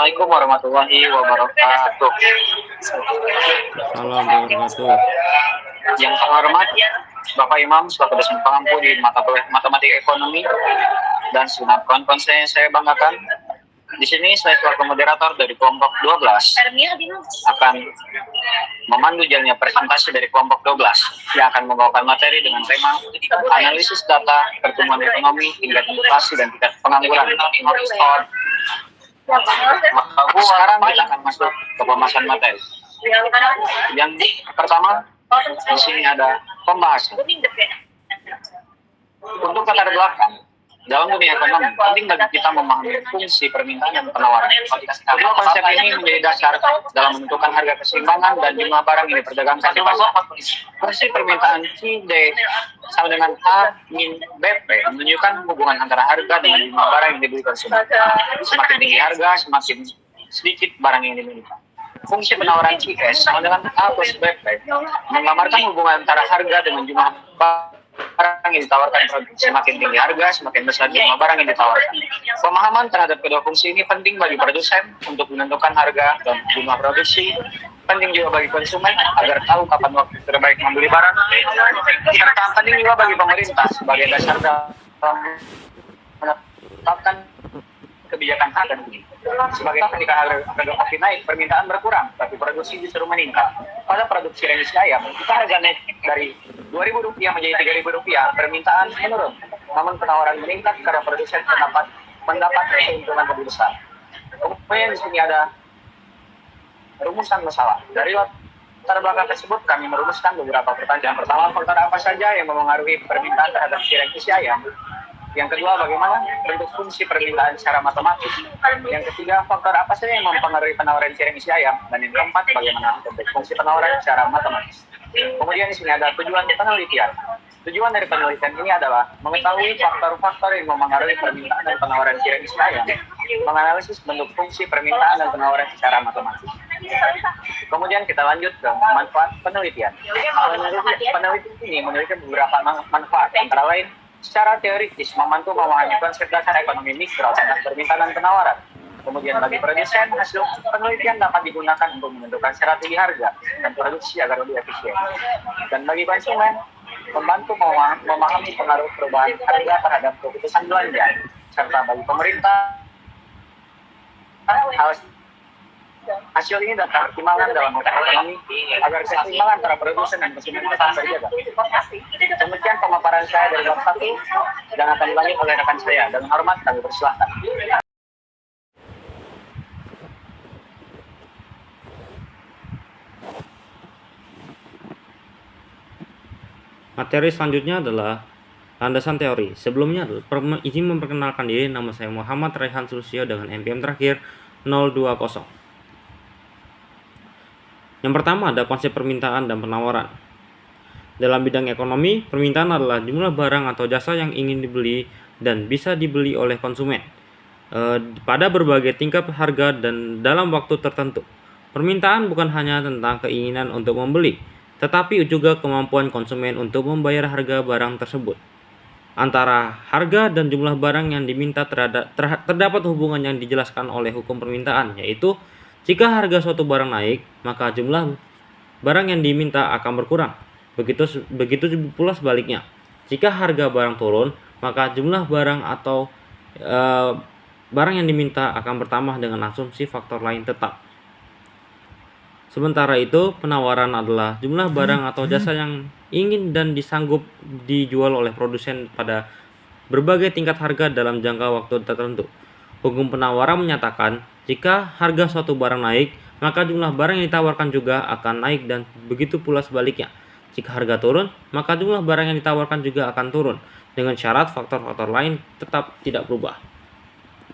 Assalamualaikum warahmatullahi wabarakatuh. Salam wabarakatuh. Yang terhormat Bapak Imam selaku dosen pengampu di mata kuliah matematika ekonomi dan segenap kawan-kawan saya banggakan. Di sini saya selaku moderator dari kelompok 12 akan memandu jalannya presentasi dari kelompok 12 yang akan membawakan materi dengan tema analisis data pertumbuhan ekonomi, tingkat inflasi dan tingkat pengangguran. Maka sekarang kita akan masuk ke pembahasan materi. Yang pertama, di sini ada pembahasan. Untuk latar belakang, dalam dunia ekonomi, penting bagi kita memahami fungsi permintaan dan penawaran. Kedua konsep ini menjadi dasar dalam menentukan harga keseimbangan dan jumlah barang yang diperdagangkan di pasar. Fungsi permintaan CD sama dengan A min BP menunjukkan hubungan antara harga dengan jumlah barang yang dibeli konsumen. Semakin tinggi harga, semakin sedikit barang yang dimiliki. Fungsi penawaran CS sama dengan A plus BP menggambarkan hubungan antara harga dengan jumlah barang yang ditawarkan produk. Semakin tinggi harga, semakin besar jumlah barang yang ditawarkan. Pemahaman terhadap kedua fungsi ini penting bagi produsen untuk menentukan harga dan jumlah produksi. Penting juga bagi konsumen agar tahu kapan waktu terbaik membeli barang. Serta penting juga bagi pemerintah sebagai dasar dalam menetapkan kebijakan harga. Sebagai ketika harga kopi naik, permintaan berkurang, tapi produksi justru meningkat. Pada produksi remisi ayam, kita harga naik dari Rp2.000 menjadi Rp3.000, permintaan menurun. Namun penawaran meningkat karena produsen mendapat keuntungan lebih besar. Kemudian di sini ada rumusan masalah. Dari latar belakang tersebut, kami merumuskan beberapa pertanyaan. Pertama, faktor apa saja yang mempengaruhi permintaan terhadap remisi ayam? Yang kedua, bagaimana bentuk fungsi permintaan secara matematis? Yang ketiga, faktor apa saja yang mempengaruhi penawaran remisi ayam? Dan yang keempat, bagaimana bentuk fungsi penawaran secara matematis? Kemudian di sini ada tujuan penelitian. Tujuan dari penelitian ini adalah mengetahui faktor-faktor yang mempengaruhi permintaan dan penawaran remisi ayam, menganalisis bentuk fungsi permintaan dan penawaran secara matematis. Kemudian kita lanjut ke manfaat penelitian. Penelitian ini memiliki beberapa manfaat, antara lain secara teoritis membantu memahami konsep dasar ekonomi mikro tentang permintaan dan penawaran. Kemudian bagi produsen, hasil penelitian dapat digunakan untuk menentukan strategi harga dan produksi agar lebih efisien. Dan bagi konsumen, membantu memahami pengaruh perubahan harga terhadap keputusan belanja. Serta bagi pemerintah, hasil ini dapat pertimbangan dalam ekonomi agar keseimbangan antara produsen dan konsumen tetap terjaga. Demikian pemaparan saya dari bab 1 dan akan dilanjut oleh rekan saya. Dengan hormat kami persilahkan. Materi selanjutnya adalah landasan teori. Sebelumnya izin memperkenalkan diri, nama saya Muhammad Raihan Sulusio dengan NPM terakhir 020. Yang pertama ada konsep permintaan dan penawaran. Dalam bidang ekonomi, permintaan adalah jumlah barang atau jasa yang ingin dibeli dan bisa dibeli oleh konsumen pada berbagai tingkat harga dan dalam waktu tertentu. Permintaan bukan hanya tentang keinginan untuk membeli, tetapi juga kemampuan konsumen untuk membayar harga barang tersebut. Antara harga dan jumlah barang yang diminta terdapat hubungan yang dijelaskan oleh hukum permintaan, yaitu jika harga suatu barang naik, maka jumlah barang yang diminta akan berkurang. Begitu pula sebaliknya. Jika harga barang turun, maka jumlah barang atau barang yang diminta akan bertambah dengan asumsi faktor lain tetap. Sementara itu, penawaran adalah jumlah barang atau jasa yang ingin dan disanggup dijual oleh produsen pada berbagai tingkat harga dalam jangka waktu tertentu. Hukum penawaran menyatakan, jika harga suatu barang naik, maka jumlah barang yang ditawarkan juga akan naik dan begitu pula sebaliknya. Jika harga turun, maka jumlah barang yang ditawarkan juga akan turun, dengan syarat faktor-faktor lain tetap tidak berubah.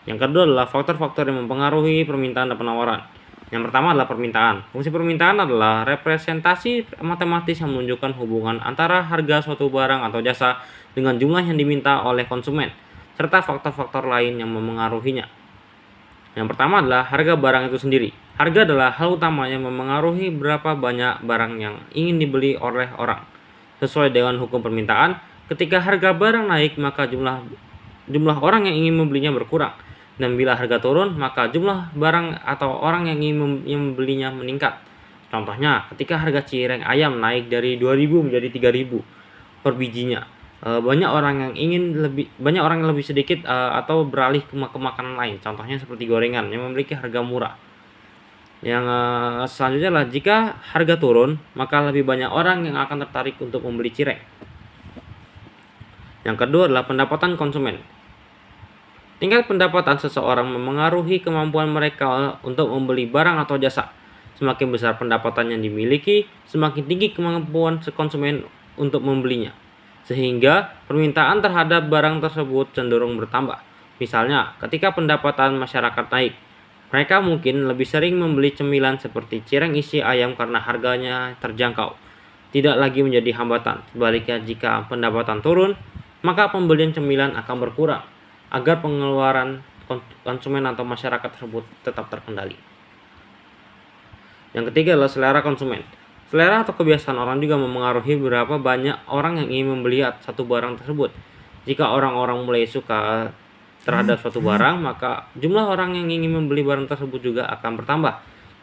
Yang kedua adalah faktor-faktor yang mempengaruhi permintaan dan penawaran. Yang pertama adalah permintaan. Fungsi permintaan adalah representasi matematis yang menunjukkan hubungan antara harga suatu barang atau jasa dengan jumlah yang diminta oleh konsumen, serta faktor-faktor lain yang memengaruhinya. Yang pertama adalah harga barang itu sendiri. Harga adalah hal utama yang memengaruhi berapa banyak barang yang ingin dibeli oleh orang. Sesuai dengan hukum permintaan, ketika harga barang naik, maka jumlah orang yang ingin membelinya berkurang. Dan bila harga turun, maka jumlah barang atau orang yang ingin yang membelinya meningkat. Contohnya, ketika harga cireng ayam naik dari 2.000 menjadi 3.000 per bijinya, banyak orang yang lebih sedikit atau beralih ke makanan lain. Contohnya seperti gorengan yang memiliki harga murah. Yang selanjutnya adalah jika harga turun, maka lebih banyak orang yang akan tertarik untuk membeli cireng. Yang kedua adalah pendapatan konsumen. Tingkat pendapatan seseorang memengaruhi kemampuan mereka untuk membeli barang atau jasa. Semakin besar pendapatan yang dimiliki, semakin tinggi kemampuan konsumen untuk membelinya. Sehingga permintaan terhadap barang tersebut cenderung bertambah. Misalnya, ketika pendapatan masyarakat naik, mereka mungkin lebih sering membeli cemilan seperti cireng isi ayam karena harganya terjangkau, tidak lagi menjadi hambatan. Sebaliknya, jika pendapatan turun, maka pembelian cemilan akan berkurang agar pengeluaran konsumen atau masyarakat tersebut tetap terkendali. Yang ketiga adalah selera konsumen. Selera atau kebiasaan orang juga memengaruhi berapa banyak orang yang ingin membeli satu barang tersebut. Jika orang-orang mulai suka terhadap suatu barang, maka jumlah orang yang ingin membeli barang tersebut juga akan bertambah.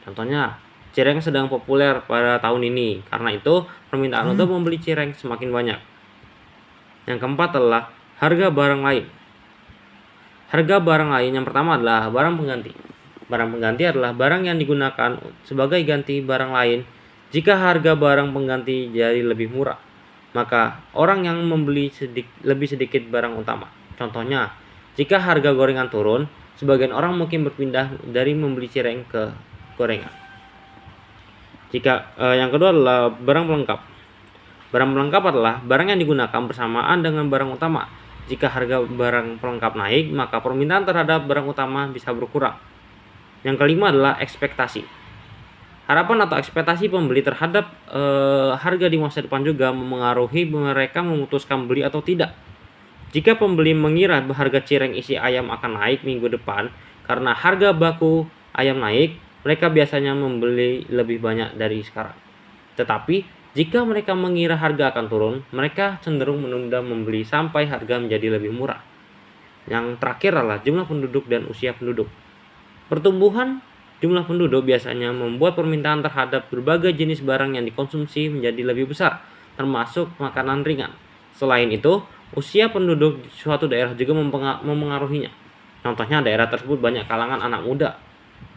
Contohnya, cireng sedang populer pada tahun ini. Karena itu, permintaan untuk membeli cireng semakin banyak. Yang keempat adalah harga barang lain. Harga barang lain yang pertama adalah barang pengganti. Barang pengganti adalah barang yang digunakan sebagai ganti barang lain. Jika harga barang pengganti jadi lebih murah, maka orang yang membeli lebih sedikit barang utama. Contohnya, jika harga gorengan turun, sebagian orang mungkin berpindah dari membeli cireng ke gorengan. Yang kedua adalah barang pelengkap. Barang pelengkap adalah barang yang digunakan bersamaan dengan barang utama. Jika harga barang pelengkap naik, maka permintaan terhadap barang utama bisa berkurang. Yang kelima adalah ekspektasi. Harapan atau ekspektasi pembeli terhadap harga di masa depan juga memengaruhi mereka memutuskan beli atau tidak. Jika pembeli mengira harga cireng isi ayam akan naik minggu depan karena harga baku ayam naik, mereka biasanya membeli lebih banyak dari sekarang. Tetapi jika mereka mengira harga akan turun, mereka cenderung menunda membeli sampai harga menjadi lebih murah. Yang terakhir adalah jumlah penduduk dan usia penduduk. Pertumbuhan jumlah penduduk biasanya membuat permintaan terhadap berbagai jenis barang yang dikonsumsi menjadi lebih besar, termasuk makanan ringan. Selain itu, usia penduduk di suatu daerah juga memengaruhinya. Contohnya, daerah tersebut banyak kalangan anak muda.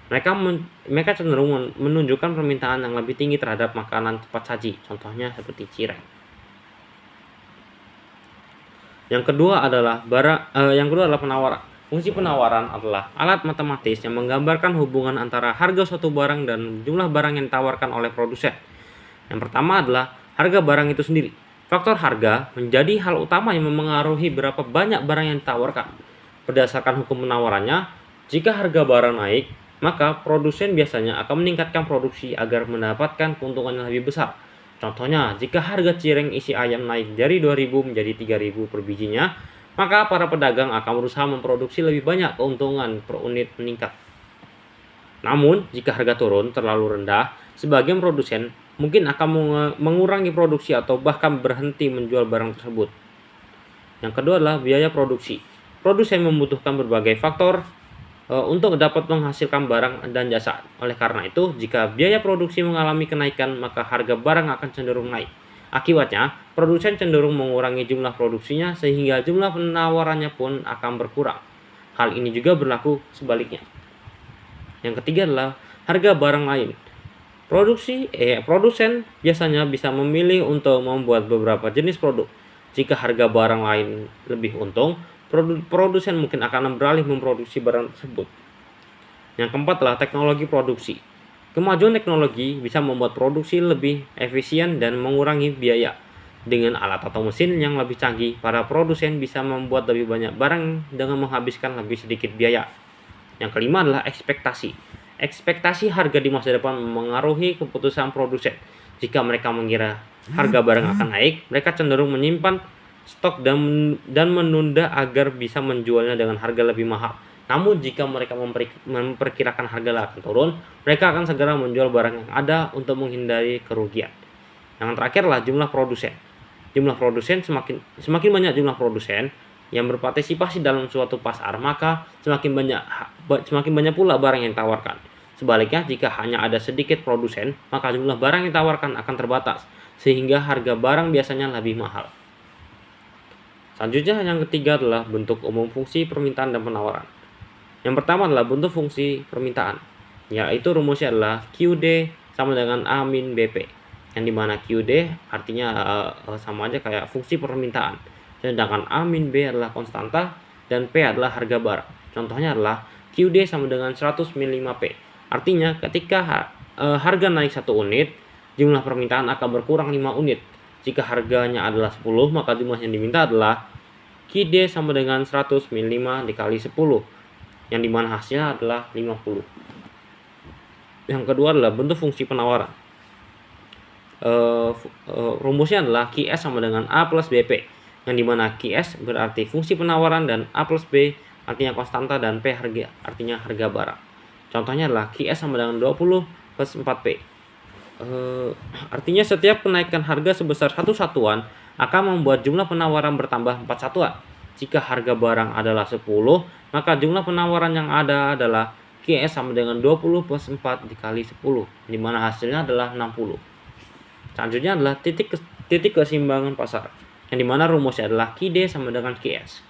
Mereka cenderung menunjukkan permintaan yang lebih tinggi terhadap makanan cepat saji, contohnya seperti cireng. Yang kedua adalah penawaran. Fungsi penawaran adalah alat matematis yang menggambarkan hubungan antara harga suatu barang dan jumlah barang yang ditawarkan oleh produsen. Yang pertama adalah harga barang itu sendiri. Faktor harga menjadi hal utama yang memengaruhi berapa banyak barang yang ditawarkan. Berdasarkan hukum penawarannya, jika harga barang naik, maka produsen biasanya akan meningkatkan produksi agar mendapatkan keuntungan yang lebih besar. Contohnya, jika harga cireng isi ayam naik dari 2.000 menjadi 3.000 per bijinya, maka para pedagang akan berusaha memproduksi lebih banyak, keuntungan per unit meningkat. Namun, jika harga turun terlalu rendah, sebagian produsen mungkin akan mengurangi produksi atau bahkan berhenti menjual barang tersebut. Yang kedua adalah biaya produksi. Produsen membutuhkan berbagai faktor untuk dapat menghasilkan barang dan jasa. Oleh karena itu, jika biaya produksi mengalami kenaikan, maka harga barang akan cenderung naik. Akibatnya, produsen cenderung mengurangi jumlah produksinya sehingga jumlah penawarannya pun akan berkurang. Hal ini juga berlaku sebaliknya. Yang ketiga adalah harga barang lain. Produsen biasanya bisa memilih untuk membuat beberapa jenis produk. Jika harga barang lain lebih untung, produsen mungkin akan beralih memproduksi barang tersebut. Yang keempat adalah teknologi produksi. Kemajuan teknologi bisa membuat produksi lebih efisien dan mengurangi biaya. Dengan alat atau mesin yang lebih canggih, para produsen bisa membuat lebih banyak barang dengan menghabiskan lebih sedikit biaya. Yang kelima adalah ekspektasi. Ekspektasi harga di masa depan memengaruhi keputusan produsen. Jika mereka mengira harga barang akan naik, mereka cenderung menyimpan stok dan menunda agar bisa menjualnya dengan harga lebih mahal. Namun jika mereka memperkirakan harga akan turun, mereka akan segera menjual barang yang ada untuk menghindari kerugian. Yang terakhir adalah jumlah produsen. Semakin banyak jumlah produsen, yang berpartisipasi dalam suatu pasar, maka semakin banyak pula barang yang ditawarkan. Sebaliknya, jika hanya ada sedikit produsen, maka jumlah barang yang ditawarkan akan terbatas, sehingga harga barang biasanya lebih mahal. Selanjutnya, yang ketiga adalah bentuk umum fungsi permintaan dan penawaran. Yang pertama adalah bentuk fungsi permintaan, yaitu rumusnya adalah QD sama dengan A min BP, yang dimana QD artinya sama aja kayak fungsi permintaan, sedangkan A min B adalah konstanta dan P adalah harga barang. Contohnya adalah QD sama dengan 100 min 5P. Artinya ketika harga naik 1 unit, jumlah permintaan akan berkurang 5 unit. Jika harganya adalah 10, maka jumlah yang diminta adalah QD sama dengan 100 min 5 dikali 10, yang dimana hasilnya adalah 50. Yang kedua adalah bentuk fungsi penawaran. Rumusnya adalah QS sama dengan A plus BP, yang dimana QS berarti fungsi penawaran dan A plus B artinya konstanta dan P artinya harga barang. Contohnya adalah QS sama dengan 20 plus 4P. Artinya setiap kenaikan harga sebesar 1 satuan akan membuat jumlah penawaran bertambah 4 satuan. Jika harga barang adalah 10, maka jumlah penawaran yang ada adalah QS sama dengan 20 plus 4 dikali 10, di mana hasilnya adalah 60. Selanjutnya adalah titik keseimbangan pasar, yang dimana rumusnya adalah QD sama dengan QS.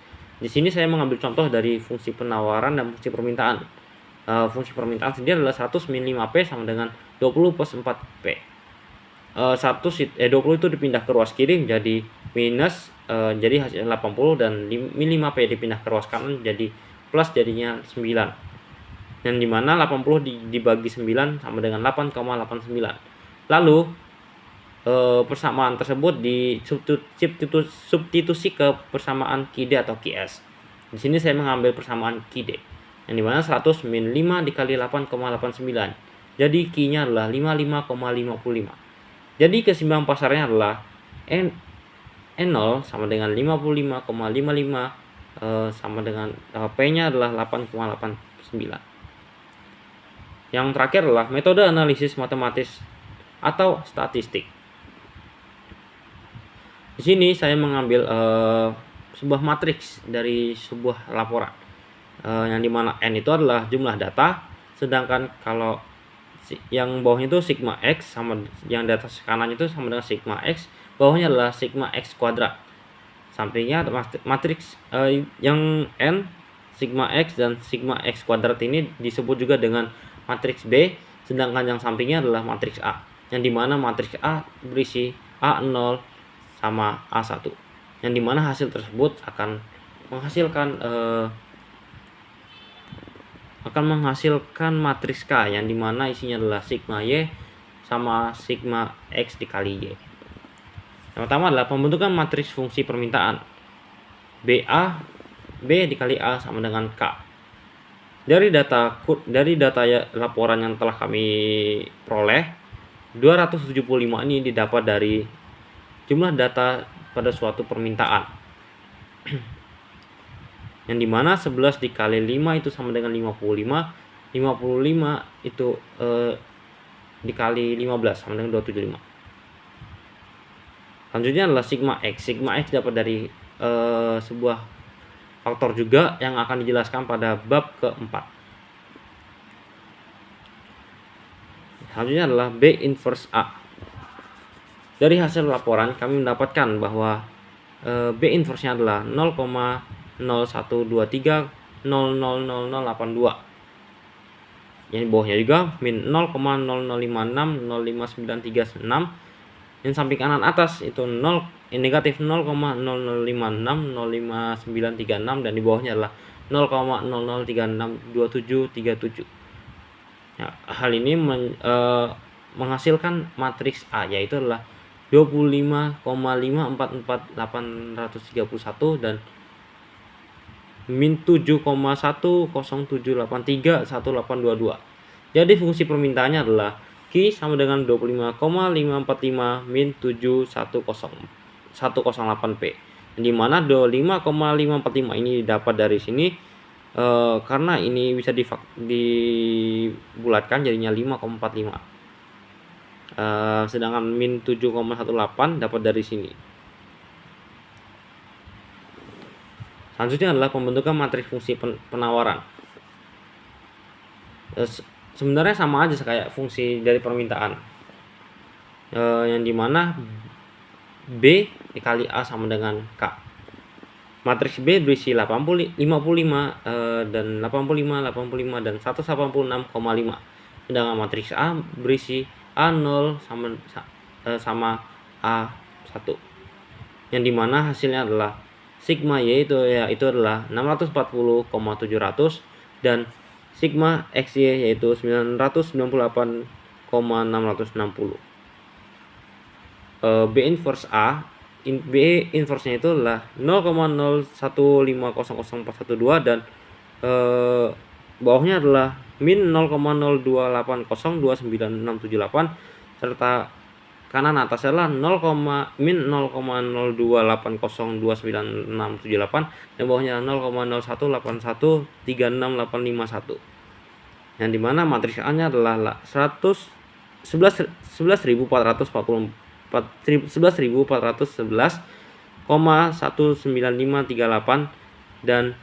Di sini saya mengambil contoh dari fungsi penawaran dan fungsi permintaan. Fungsi permintaan sendiri adalah 100 min 5P sama dengan 20 plus 4P. 20 itu dipindah ke ruas kiri menjadi minus, jadi hasilnya 80, dan min 5P dipindah ke ruas kanan jadi plus, jadinya 9. Yang dimana 80 dibagi 9 sama dengan 8,89. Lalu persamaan tersebut substitusi ke persamaan QD atau QS. Di sini saya mengambil persamaan QD, yang dimana 100 min 5 dikali 8,89. Jadi Q-nya adalah 55,55. Jadi keseimbangan pasarnya adalah N0 sama dengan 55,55 sama dengan P-nya adalah 8,89. Yang terakhir adalah metode analisis matematis atau statistik. Di sini saya mengambil sebuah matriks dari sebuah laporan, yang dimana N itu adalah jumlah data, sedangkan kalau yang bawahnya itu sigma X, sama yang di atas kanan itu sama dengan sigma X, bawahnya adalah sigma X kuadrat. Sampingnya matriks yang N, sigma X dan sigma X kuadrat ini disebut juga dengan matriks B, sedangkan yang sampingnya adalah matriks A, yang dimana matriks A berisi A0 sama A1, yang dimana hasil tersebut akan menghasilkan matriks K, yang dimana isinya adalah sigma Y sama sigma X dikali Y. Yang pertama adalah pembentukan matriks fungsi permintaan. B dikali A sama dengan K. Dari data laporan yang telah kami peroleh, 275 ini didapat dari jumlah data pada suatu permintaan, yang dimana 11 dikali 5 itu sama dengan 55 itu dikali 15 sama dengan 275. Selanjutnya adalah sigma X dapat dari sebuah faktor juga yang akan dijelaskan pada bab keempat. Selanjutnya adalah B inverse A. Dari hasil laporan kami mendapatkan bahwa B inverse-nya adalah 0,0123000082. Yang di bawahnya juga min 0,0056059396. Yang samping kanan atas itu negatif 0,0056059396, dan di bawahnya adalah 0,00362737. Ya, hal ini menghasilkan matriks A, yaitu adalah 25,544831 dan min 7,107831822. Jadi fungsi permintaannya adalah Q sama dengan 25,545 min 71018P, di mana 25,545 ini didapat dari sini karena ini bisa dibulatkan jadinya 5,45. Sedangkan min 7,18 dapat dari sini. Selanjutnya adalah pembentukan matriks fungsi penawaran. Sebenarnya sama aja kayak fungsi dari permintaan, yang dimana B dikali A sama dengan K. Matriks B berisi 55 dan 85 dan 186,5. Sedangkan matriks A berisi A0 sama A1. Yang dimana hasilnya adalah sigma Y yaitu adalah 640,700 dan sigma XY yaitu 998,660. B inverse-nya itu adalah 0,01500412 dan bawahnya adalah min 0,02802968 serta kanan atasnya adalah min 0,02802968 dan bawahnya 0,0181365851, yang dimana matriks A nya adalah 11.411,19538 dan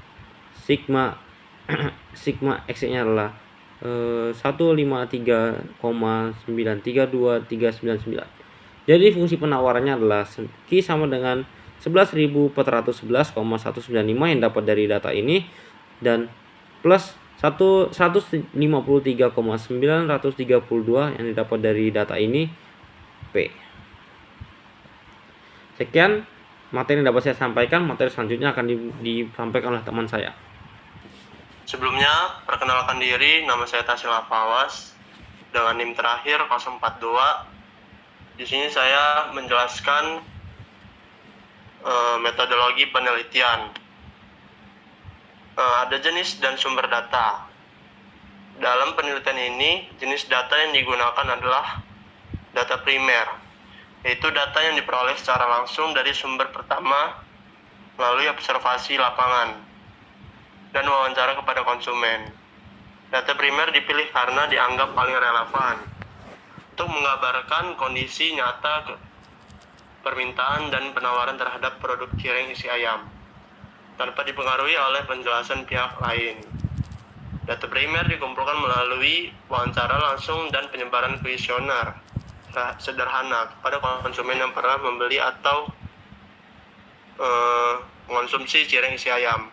sigma X-nya adalah 153,932399. Jadi fungsi penawarannya adalah Q sama dengan 11.411,195 yang dapat dari data ini dan plus 153,932 yang didapat dari data ini P. Sekian materi yang dapat saya sampaikan. Materi selanjutnya akan disampaikan oleh teman saya. Sebelumnya, perkenalkan diri, nama saya Tasil Afawas dengan NIM terakhir 042. Di sini saya menjelaskan metodologi penelitian. Ada jenis dan sumber data. Dalam penelitian ini, jenis data yang digunakan adalah data primer, yaitu data yang diperoleh secara langsung dari sumber pertama melalui observasi lapangan dan wawancara kepada konsumen. Data primer dipilih karena dianggap paling relevan untuk menggambarkan kondisi nyata permintaan dan penawaran terhadap produk cireng isi ayam tanpa dipengaruhi oleh penjelasan pihak lain. Data primer dikumpulkan melalui wawancara langsung dan penyebaran kuesioner sederhana kepada konsumen yang pernah membeli atau mengonsumsi cireng isi ayam.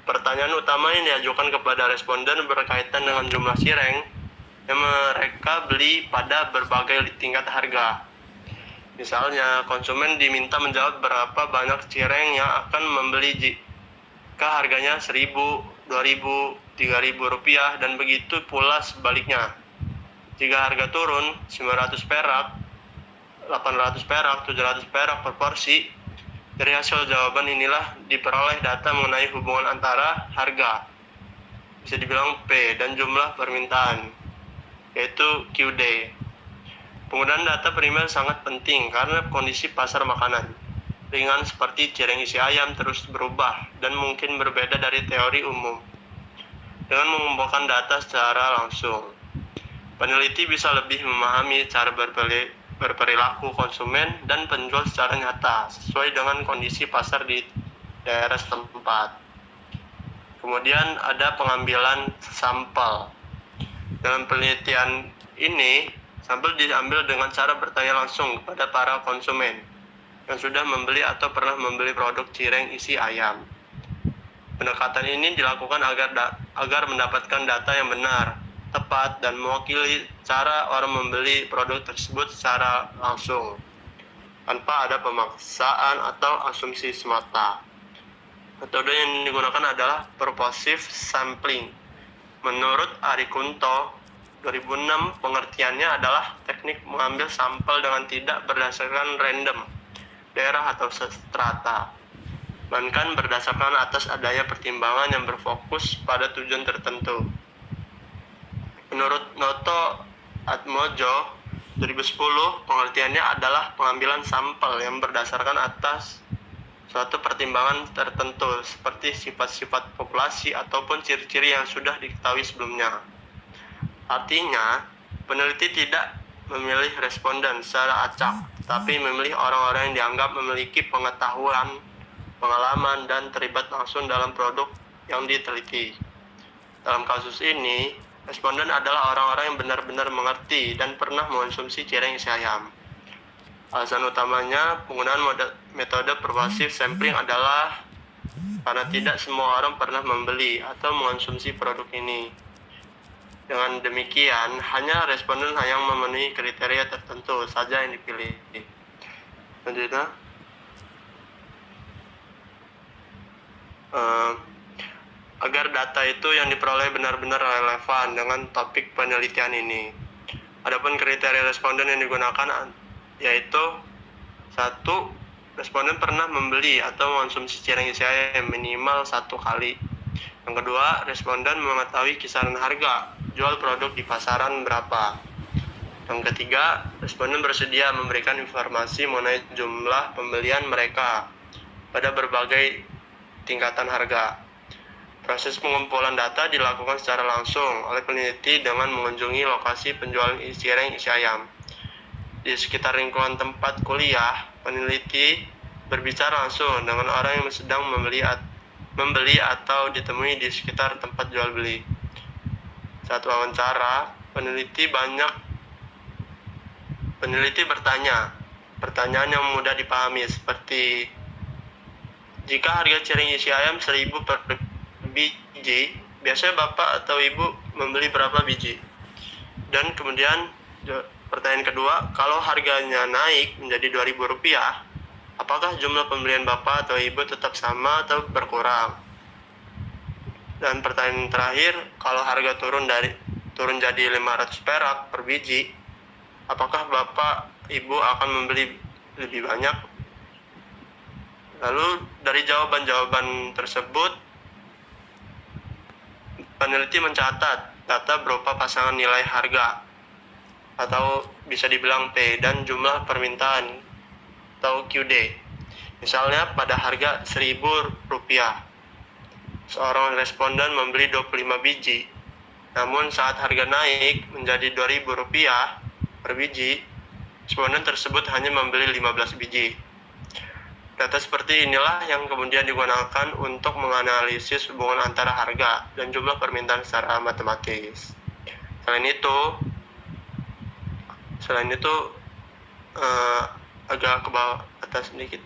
Pertanyaan utama yang diajukan kepada responden berkaitan dengan jumlah cireng yang mereka beli pada berbagai tingkat harga. Misalnya, konsumen diminta menjawab berapa banyak cireng yang akan membeli jika harganya 1.000, 2.000, 3.000 rupiah, dan begitu pula sebaliknya. Jika harga turun 900 perak, 800 perak, 700 perak per porsi, dari hasil jawaban inilah diperoleh data mengenai hubungan antara harga, bisa dibilang P, dan jumlah permintaan, yaitu QD. Penggunaan data primer sangat penting karena kondisi pasar makanan ringan seperti cireng isi ayam terus berubah dan mungkin berbeda dari teori umum. Dengan mengumpulkan data secara langsung, peneliti bisa lebih memahami cara berperilaku konsumen dan penjual secara nyata sesuai dengan kondisi pasar di daerah setempat. Kemudian ada pengambilan sampel. Dalam penelitian ini, sampel diambil dengan cara bertanya langsung kepada para konsumen yang sudah membeli atau pernah membeli produk cireng isi ayam. Pendekatan ini dilakukan agar mendapatkan data yang benar, tepat, dan mewakili cara orang membeli produk tersebut secara langsung, tanpa ada pemaksaan atau asumsi semata. Metode yang digunakan adalah purposive sampling. Menurut Ari Kunto, 2006, pengertiannya adalah teknik mengambil sampel dengan tidak berdasarkan random, daerah atau strata, melainkan berdasarkan atas adanya pertimbangan yang berfokus pada tujuan tertentu. Menurut Noto Atmojo, 2010, pengertiannya adalah pengambilan sampel yang berdasarkan atas suatu pertimbangan tertentu, seperti sifat-sifat populasi ataupun ciri-ciri yang sudah diketahui sebelumnya. Artinya, peneliti tidak memilih responden secara acak, tapi memilih orang-orang yang dianggap memiliki pengetahuan pengalaman, dan terlibat langsung dalam produk yang diteliti. Dalam kasus ini, responden adalah orang-orang yang benar-benar mengerti dan pernah mengonsumsi cireng isi ayam. Alasan utamanya penggunaan metode pervasive sampling adalah karena tidak semua orang pernah membeli atau mengonsumsi produk ini. Dengan demikian, hanya responden yang memenuhi kriteria tertentu saja yang dipilih. Selanjutnya, agar data itu yang diperoleh benar-benar relevan dengan topik penelitian ini. Adapun kriteria responden yang digunakan yaitu 1. Responden pernah membeli atau mengonsumsi cireng isi ayam minimal 1 kali. Yang kedua, responden mengetahui kisaran harga jual produk di pasaran berapa. Yang ketiga, responden bersedia memberikan informasi mengenai jumlah pembelian mereka pada berbagai tingkatan harga. Proses pengumpulan data dilakukan secara langsung oleh peneliti dengan mengunjungi lokasi penjualan cireng isi ayam. Di sekitar lingkungan tempat kuliah, peneliti berbicara langsung dengan orang yang sedang membeli atau ditemui di sekitar tempat jual beli. Saat wawancara, peneliti bertanya pertanyaan yang mudah dipahami seperti, jika harga cireng isi ayam 1.000 per biji, biasanya Bapak atau Ibu membeli berapa biji? Dan kemudian pertanyaan kedua, kalau harganya naik menjadi Rp2.000, apakah jumlah pembelian Bapak atau Ibu tetap sama atau berkurang? Dan pertanyaan terakhir, kalau harga turun jadi 500 perak per biji, apakah Bapak Ibu akan membeli lebih banyak? Lalu dari jawaban-jawaban tersebut, peneliti mencatat data berupa pasangan nilai harga atau bisa dibilang P dan jumlah permintaan atau QD. Misalnya pada harga Rp1.000, seorang responden membeli 25 biji. Namun saat harga naik menjadi Rp2.000 per biji, responden tersebut hanya membeli 15 biji. Data seperti inilah yang kemudian digunakan untuk menganalisis hubungan antara harga dan jumlah permintaan secara matematis. Selain itu agak ke bawah atas sedikit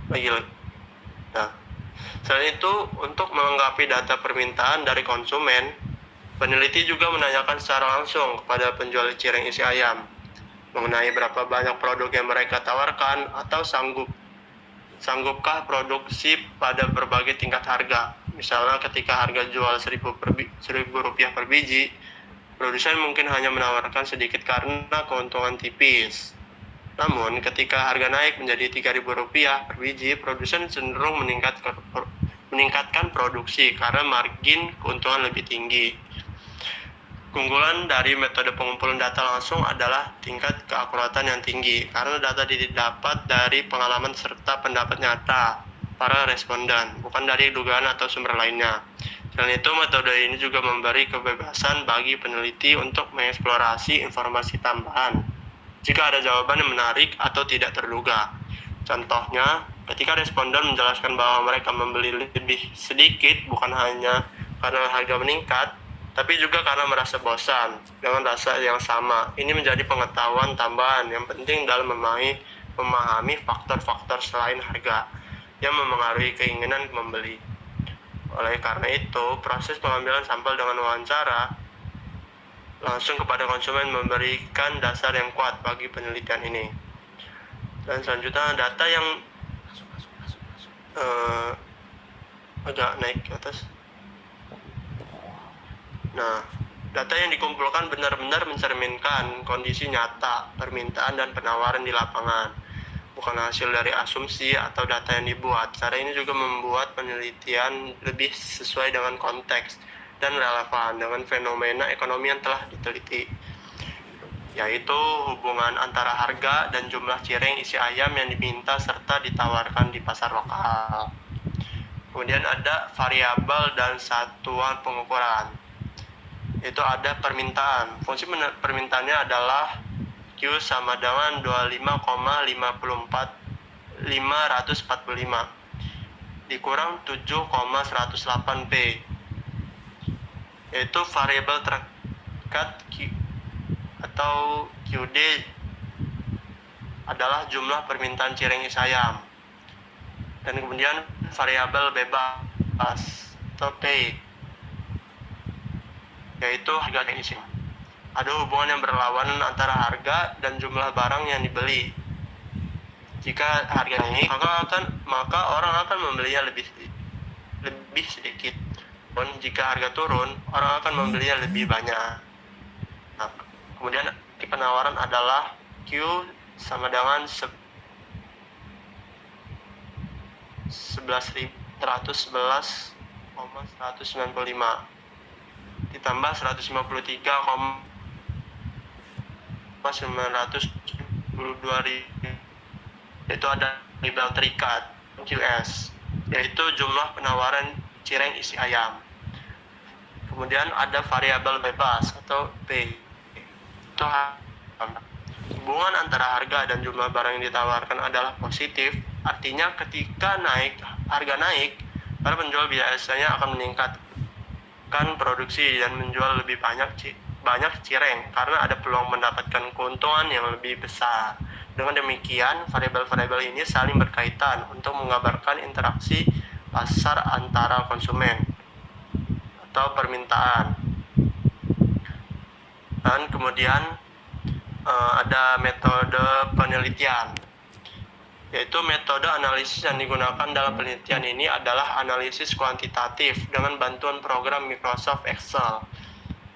lagi. Nah, selain itu, untuk melengkapi data permintaan dari konsumen, peneliti juga menanyakan secara langsung kepada penjual cireng isi ayam mengenai berapa banyak produk yang mereka tawarkan atau sanggupkah produksi pada berbagai tingkat harga. Misalnya ketika harga jual Rp1.000 per biji, produsen mungkin hanya menawarkan sedikit karena keuntungan tipis. Namun ketika harga naik menjadi Rp3.000 per biji, produsen cenderung meningkatkan produksi karena margin keuntungan lebih tinggi. Keunggulan dari metode pengumpulan data langsung adalah tingkat keakuratan yang tinggi karena data didapat dari pengalaman serta pendapat nyata para responden, bukan dari dugaan atau sumber lainnya. Selain itu, metode ini juga memberi kebebasan bagi peneliti untuk mengeksplorasi informasi tambahan jika ada jawaban yang menarik atau tidak terduga. Contohnya, ketika responden menjelaskan bahwa mereka membeli lebih sedikit bukan hanya karena harga meningkat, tapi juga karena merasa bosan dengan rasa yang sama. Ini menjadi pengetahuan tambahan yang penting dalam memahami faktor-faktor selain harga yang memengaruhi keinginan membeli. Oleh karena itu, proses pengambilan sampel dengan wawancara langsung kepada konsumen memberikan dasar yang kuat bagi penelitian ini. Dan selanjutnya, data yang agak naik ke atas. Nah, data yang dikumpulkan benar-benar mencerminkan kondisi nyata permintaan dan penawaran di lapangan, bukan hasil dari asumsi atau data yang dibuat. Cara ini juga membuat penelitian lebih sesuai dengan konteks dan relevan dengan fenomena ekonomi yang telah diteliti, yaitu hubungan antara harga dan jumlah cireng isi ayam yang diminta serta ditawarkan di pasar lokal. Kemudian ada variabel dan satuan pengukuran. Itu ada permintaan. Fungsi permintaannya adalah Q sama dengan 25,54 545 dikurang 7,108 P, yaitu variabel terdekat atau QD adalah jumlah permintaan cireng isi ayam, dan kemudian variabel bebas atau P yaitu harga yang isi. Ada hubungan yang berlawanan antara harga dan jumlah barang yang dibeli. Jika harga naik, maka orang akan membelinya lebih sedikit. Dan jika harga turun, orang akan membelinya lebih banyak. Nah, kemudian penawaran adalah Q sama dengan 11.111,195 ditambah 153,922, yaitu ada variabel terikat QS, yaitu jumlah penawaran cireng isi ayam. Kemudian ada variabel bebas atau P, itu hubungan antara harga dan jumlah barang yang ditawarkan adalah positif. Artinya ketika harga naik, para penjual biasanya akan meningkatkan produksi dan menjual lebih banyak cireng karena ada peluang mendapatkan keuntungan yang lebih besar. Dengan demikian, variabel-variabel ini saling berkaitan untuk menggambarkan interaksi pasar antara konsumen atau permintaan. Dan kemudian ada metode penelitian, yaitu metode analisis yang digunakan dalam penelitian ini adalah analisis kuantitatif dengan bantuan program Microsoft Excel.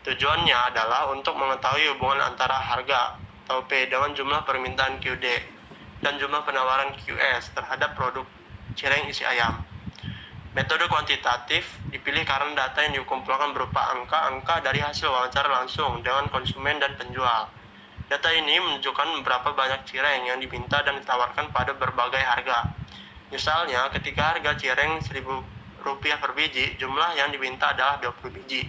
Tujuannya adalah untuk mengetahui hubungan antara harga atau P dengan jumlah permintaan QD dan jumlah penawaran QS terhadap produk cireng isi ayam. Metode kuantitatif dipilih karena data yang dikumpulkan berupa angka-angka dari hasil wawancara langsung dengan konsumen dan penjual. Data ini menunjukkan berapa banyak cireng yang diminta dan ditawarkan pada berbagai harga. Misalnya, ketika harga cireng Rp1.000 per biji, jumlah yang diminta adalah 20 biji.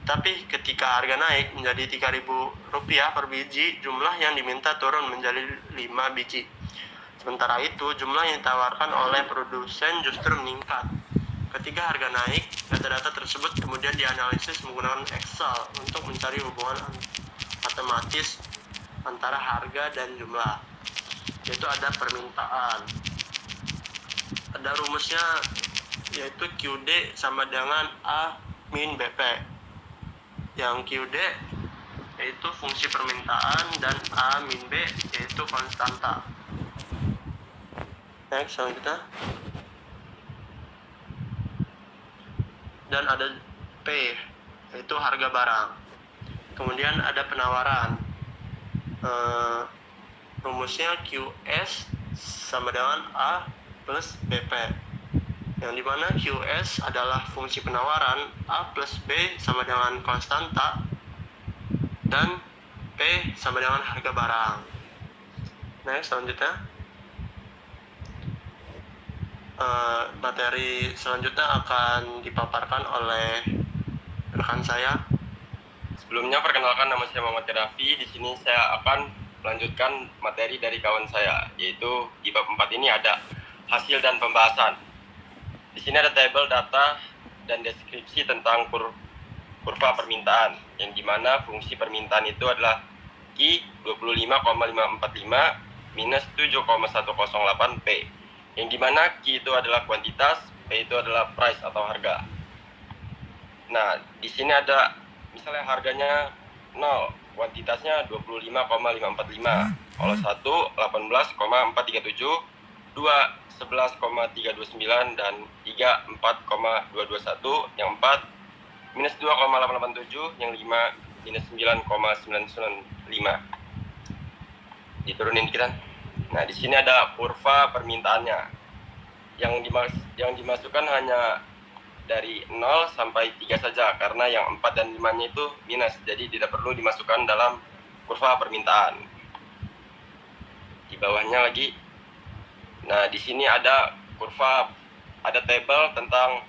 Tapi ketika harga naik menjadi Rp3.000 per biji, jumlah yang diminta turun menjadi 5 biji. Sementara itu, jumlah yang ditawarkan oleh produsen justru meningkat. Ketika harga naik, data-data tersebut kemudian dianalisis menggunakan Excel untuk mencari hubungan matematis antara harga dan jumlah, yaitu ada permintaan. Ada rumusnya, yaitu QD sama dengan A min BP. Yang QD yaitu fungsi permintaan dan A min B yaitu konstanta. Next, selanjutnya. Dan ada P, yaitu harga barang. Kemudian ada penawaran. Rumusnya QS sama dengan A plus BP, yang dimana QS adalah fungsi penawaran, A plus B sama dengan konstanta, dan P sama dengan harga barang. Next, selanjutnya. Materi selanjutnya akan dipaparkan oleh rekan saya. Sebelumnya perkenalkan, nama saya Muhammad Raffi. Di sini saya akan melanjutkan materi dari kawan saya, yaitu di bab 4 ini ada hasil dan pembahasan. Di sini ada tabel data dan deskripsi tentang kurva permintaan, yang dimana fungsi permintaan itu adalah Q 25,545 minus 7,108 P, yang dimana Q itu adalah kuantitas, P itu adalah price atau harga. Nah, di sini ada misalnya harganya 0, kuantitasnya 25,545, kalau 1 18,437, 2 11,329, dan 3 4,221, yang 4 minus 2,887, yang 5 minus 9,995. Diturunin kita. Nah, di sini ada kurva permintaannya. Yang dimasukkan hanya dari 0 sampai 3 saja, karena yang 4 dan 5-nya itu minus, jadi tidak perlu dimasukkan dalam kurva permintaan. Di bawahnya lagi. Nah, di sini ada tabel tentang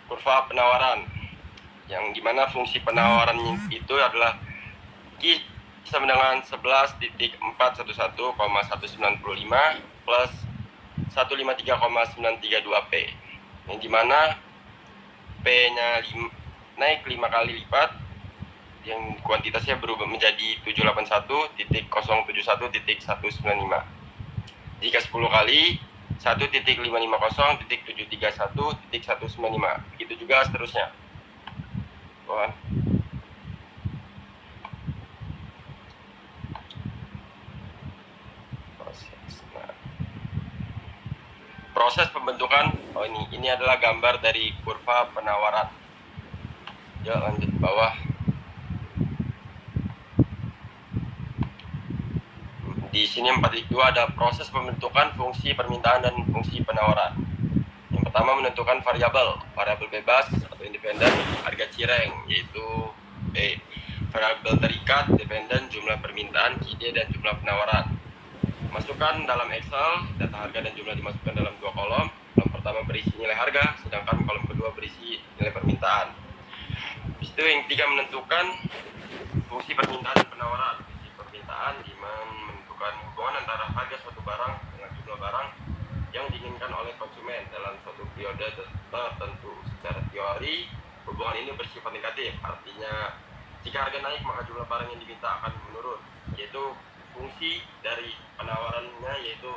kurva penawaran, yang dimana fungsi penawaran itu adalah Q sama dengan 11.411,195 plus 153,932 P, yang dimana P-nya naik 5 kali lipat, yang kuantitasnya berubah menjadi 781.071.195. Jika 10 kali 1.550.731.195, begitu juga seterusnya. Tuhan. Proses pembentukan, ini adalah gambar dari kurva penawaran. Ya, lanjut ke bawah. Di sini 4.2 ada proses pembentukan fungsi permintaan dan fungsi penawaran. Yang pertama, menentukan variabel bebas atau independen harga cireng, yaitu variabel terikat, dependen, jumlah permintaan, ide, dan jumlah penawaran. Masukkan dalam Excel, data harga dan jumlah dimasukkan dalam 2 kolom. Kolom pertama berisi nilai harga, sedangkan kolom kedua berisi nilai permintaan. Habis itu yang ketiga, menentukan fungsi permintaan dan penawaran. Fungsi permintaan di mana menentukan hubungan antara harga suatu barang dengan jumlah barang yang diinginkan oleh konsumen dalam suatu periode tertentu. Secara teori, hubungan ini bersifat negatif, artinya jika harga naik maka jumlah barang yang diminta akan menurun, yaitu fungsi dari penawarannya yaitu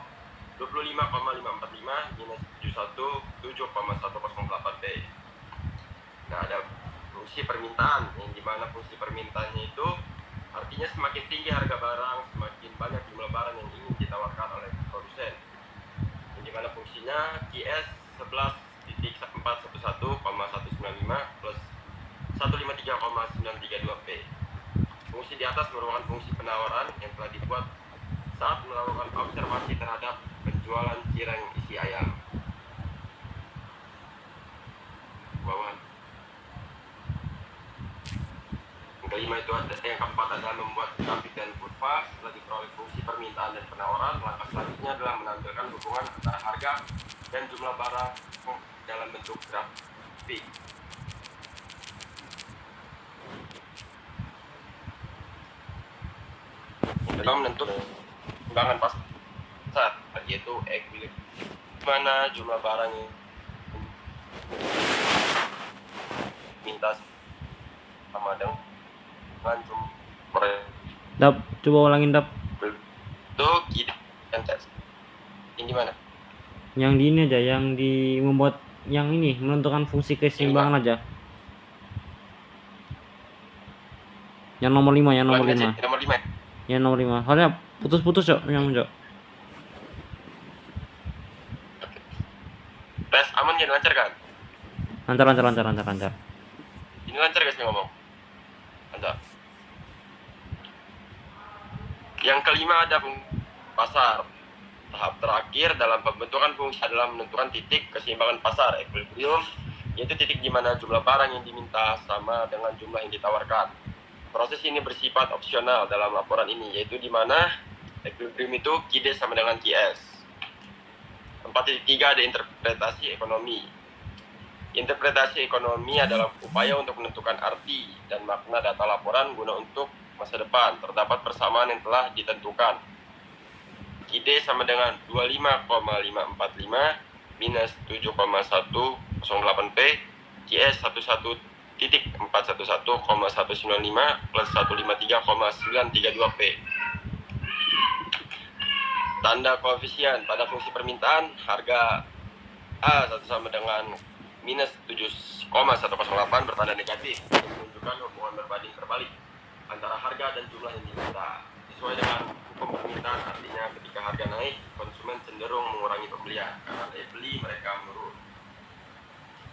25,545 minus 717,108 P. Nah, ada fungsi permintaan, yang dimana fungsi permintaannya itu artinya semakin tinggi harga barang, semakin banyak jumlah barang yang ingin ditawarkan oleh produsen. Yang dimana fungsinya QS 11.411,195 plus 153,932 P. Fungsi di atas merupakan fungsi penawaran yang telah dibuat saat melakukan observasi terhadap penjualan cireng isi ayam. Bawah. Yang kelima itu yang keempat adalah membuat grafik dan kurva. Setelah diperoleh fungsi permintaan dan penawaran, langkah selanjutnya adalah menampilkan hubungan antara harga dan jumlah barang dalam bentuk grafik. Dalam menentukan timbangan pasar, yaitu equilibrium, mana jumlah barang yang minta sama dengan jumlah. Dap, coba ulangin Dap. Itu dan tes. Ini mana? Yang di ini aja, yang di membuat yang ini menentukan fungsi keseimbangan aja. Yang nomor 5, yang nomor 5. Nomor 5. Yang nomor 5. Soalnya putus-putus Cok, yang Cok. Tes aman jadi lancar kan? Lancar. Ini lancar guys ngomong. Lancar. Yang kelima ada pasar. Tahap terakhir dalam pembentukan fungsi adalah menentukan titik keseimbangan pasar, equilibrium, yaitu titik di mana jumlah barang yang diminta sama dengan jumlah yang ditawarkan. Proses ini bersifat opsional dalam laporan ini, yaitu di mana equilibrium itu QD sama dengan QS. 4.3 ada interpretasi ekonomi. Interpretasi ekonomi adalah upaya untuk menentukan arti dan makna data laporan guna untuk masa depan. Terdapat persamaan yang telah ditentukan. QD sama dengan 25,545 minus 7,108 P, QS 11.411,195 plus 153,932 P. Tanda koefisien pada fungsi permintaan, harga A sama dengan minus 7,108 bertanda negatif, yang menunjukkan hubungan berbanding terbalik antara harga dan jumlah yang diminta. Sesuai dengan hukum permintaan, artinya ketika harga naik, konsumen cenderung mengurangi pembelian, karena daya beli mereka menurun.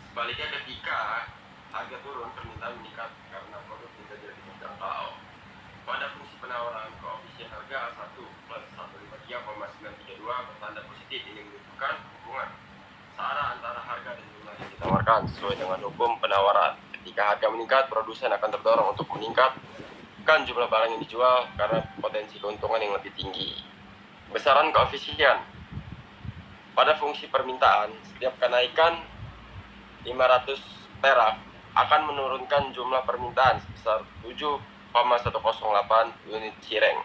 Sebaliknya ketika harga turun, permintaan meningkat karena produk tidak jadi terjangkau. Pada fungsi penawaran, koefisien harga 1 plus 153,932 bertanda positif, ini menunjukkan hubungan searah antara harga dan jumlah yang ditawarkan sesuai dengan hukum penawaran. Ketika harga meningkat, produsen akan terdorong untuk meningkatkan jumlah barang yang dijual karena potensi keuntungan yang lebih tinggi. Besaran koefisien pada fungsi permintaan, setiap kenaikan 500 perak akan menurunkan jumlah permintaan sebesar 7,108 unit cireng.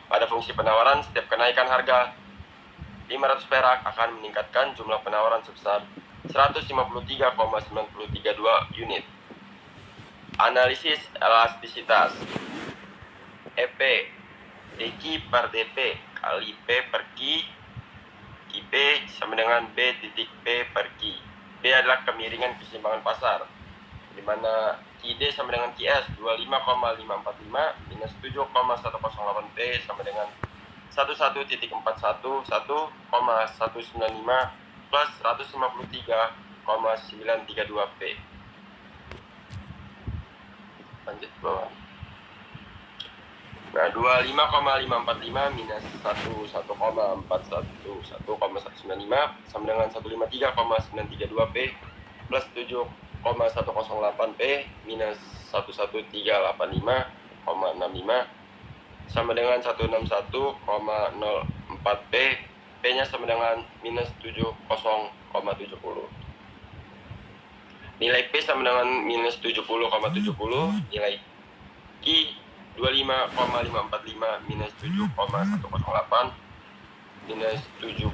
Pada fungsi penawaran, setiap kenaikan harga 500 perak akan meningkatkan jumlah penawaran sebesar 153,932 unit. Analisis elastisitas. EP DQ per DP kali P per Q, QP sama dengan B titik P per Q. B adalah kemiringan keseimbangan pasar, di mana QD sama dengan QS 25,545 minus 7,108 P sama dengan 11.411,195 plus 153,932 P. Lanjut ke bawah. Nah, 25,545 minus 11,411,195 sama dengan 153,932 P plus 7,108 P minus 11385,65 sama dengan 161,04 P. P-nya sama dengan minus 70,70. Nilai P sama dengan minus 70,70. Nilai Q 25,545 minus 7,108 minus 70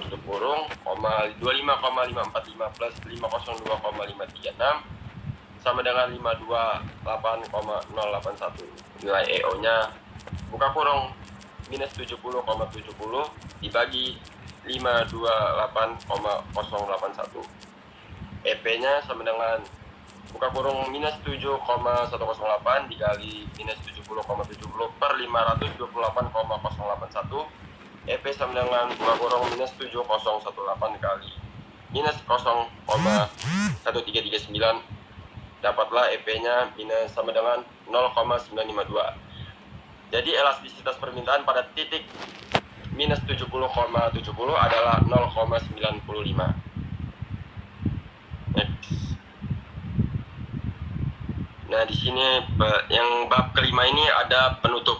tutup kurung, 25,545 plus 502,536 sama dengan 528,081. Nilai EO-nya buka kurung minus 70,70 dibagi 528,081. EP-nya sama dengan buka kurung minus 7,108 dikali minus 70,70 per 528,081. EP sama dengan buka kurung minus 7018 kali minus 0,1339. Dapatlah EP-nya minus sama dengan 0,952. Jadi elastisitas permintaan pada titik minus 70,70 adalah 0,95. Next. Nah, di sini yang bab kelima ini ada penutup.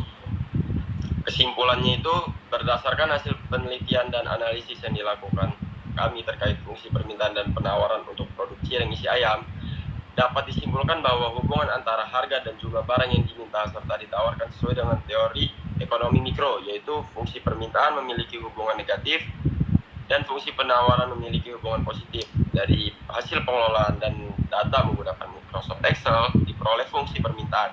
Kesimpulannya itu berdasarkan hasil penelitian dan analisis yang dilakukan kami terkait fungsi permintaan dan penawaran untuk produk cireng isi ayam, dapat disimpulkan bahwa hubungan antara harga dan jumlah barang yang diminta serta ditawarkan sesuai dengan teori ekonomi mikro, yaitu fungsi permintaan memiliki hubungan negatif dan fungsi penawaran memiliki hubungan positif. Dari hasil pengelolaan dan data menggunakan Microsoft Excel diperoleh fungsi permintaan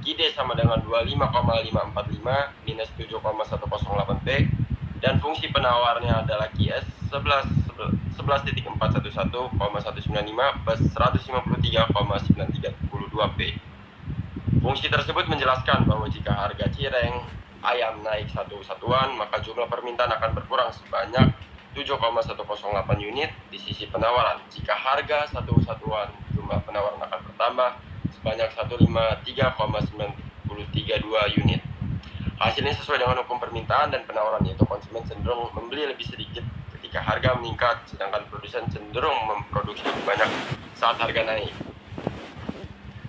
QD sama dengan 25,545 minus 7,108 P dan fungsi penawarnya adalah QS 11.411,195 plus 153,932 P. Fungsi tersebut menjelaskan bahwa jika harga cireng ayam naik satu satuan, maka jumlah permintaan akan berkurang sebanyak 7,108 unit di sisi penawaran. Jika harga satu satuan, jumlah penawaran akan bertambah sebanyak 153,932 unit. Hasilnya sesuai dengan hukum permintaan dan penawaran, yaitu konsumen cenderung membeli lebih sedikit ketika harga meningkat, sedangkan produsen cenderung memproduksi lebih banyak saat harga naik.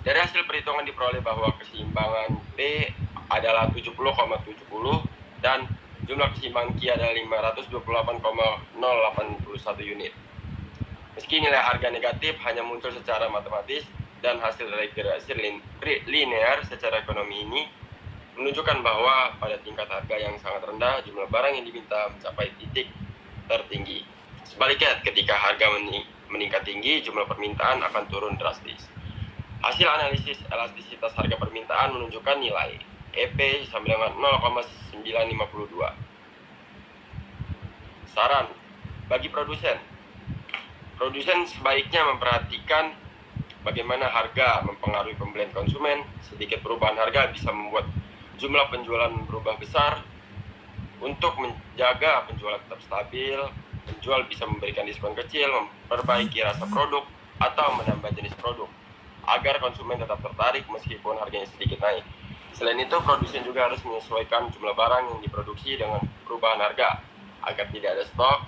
Dari hasil perhitungan diperoleh bahwa keseimbangan P adalah 70,70 dan jumlah keseimbangan Q adalah 528,081 unit. Meski nilai harga negatif hanya muncul secara matematis dan hasil regresi linear secara ekonomi ini menunjukkan bahwa pada tingkat harga yang sangat rendah, jumlah barang yang diminta mencapai titik tertinggi. Sebaliknya, ketika harga meningkat tinggi, jumlah permintaan akan turun drastis. Hasil analisis elastisitas harga permintaan menunjukkan nilai EP sama dengan 0,952. Saran bagi produsen. Produsen sebaiknya memperhatikan bagaimana harga mempengaruhi pembelian konsumen. Sedikit perubahan harga bisa membuat jumlah penjualan berubah besar. Untuk menjaga penjualan tetap stabil, penjual bisa memberikan diskon kecil, memperbaiki rasa produk, atau menambah jenis produk agar konsumen tetap tertarik meskipun harganya sedikit naik. Selain itu, produsen juga harus menyesuaikan jumlah barang yang diproduksi dengan perubahan harga agar tidak ada stok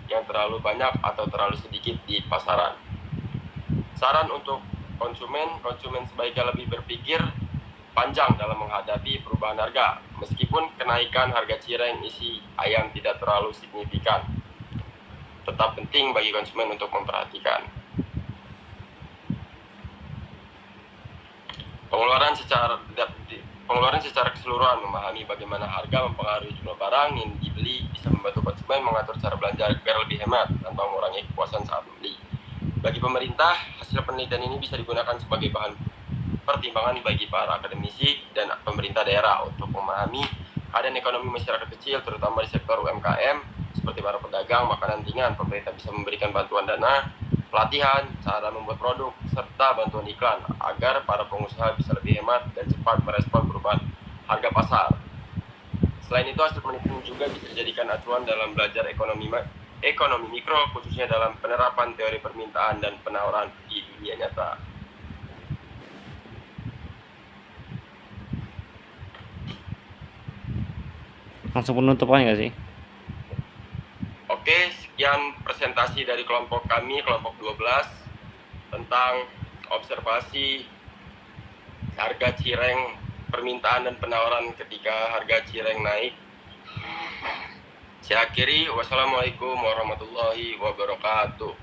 yang terlalu banyak atau terlalu sedikit di pasaran. Saran untuk konsumen sebaiknya lebih berpikir panjang dalam menghadapi perubahan harga, meskipun kenaikan harga cireng isi ayam tidak terlalu signifikan. Tetap penting bagi konsumen untuk memperhatikan. Pengeluaran secara Pengeluaran secara keseluruhan, memahami bagaimana harga mempengaruhi jumlah barang yang dibeli bisa membantu konsumen mengatur cara belanja agar lebih hemat tanpa mengurangi kepuasan saat membeli. Bagi pemerintah, hasil penelitian ini bisa digunakan sebagai bahan pertimbangan bagi para akademisi dan pemerintah daerah untuk memahami keadaan ekonomi masyarakat kecil, terutama di sektor UMKM, seperti para pedagang, makanan ringan. Pemerintah bisa memberikan bantuan dana, pelatihan, cara membuat produk, serta bantuan iklan agar para pengusaha bisa lebih hemat dan cepat merespon perubahan harga pasar. Selain itu, hasil penelitian juga bisa dijadikan acuan dalam belajar ekonomi mikro, khususnya dalam penerapan teori permintaan dan penawaran di dunia nyata. Langsung penutupan nggak sih? Oke, sekian presentasi dari kelompok kami, kelompok 12, tentang observasi harga cireng, permintaan dan penawaran ketika harga cireng naik. Saya akhiri, wassalamualaikum warahmatullahi wabarakatuh.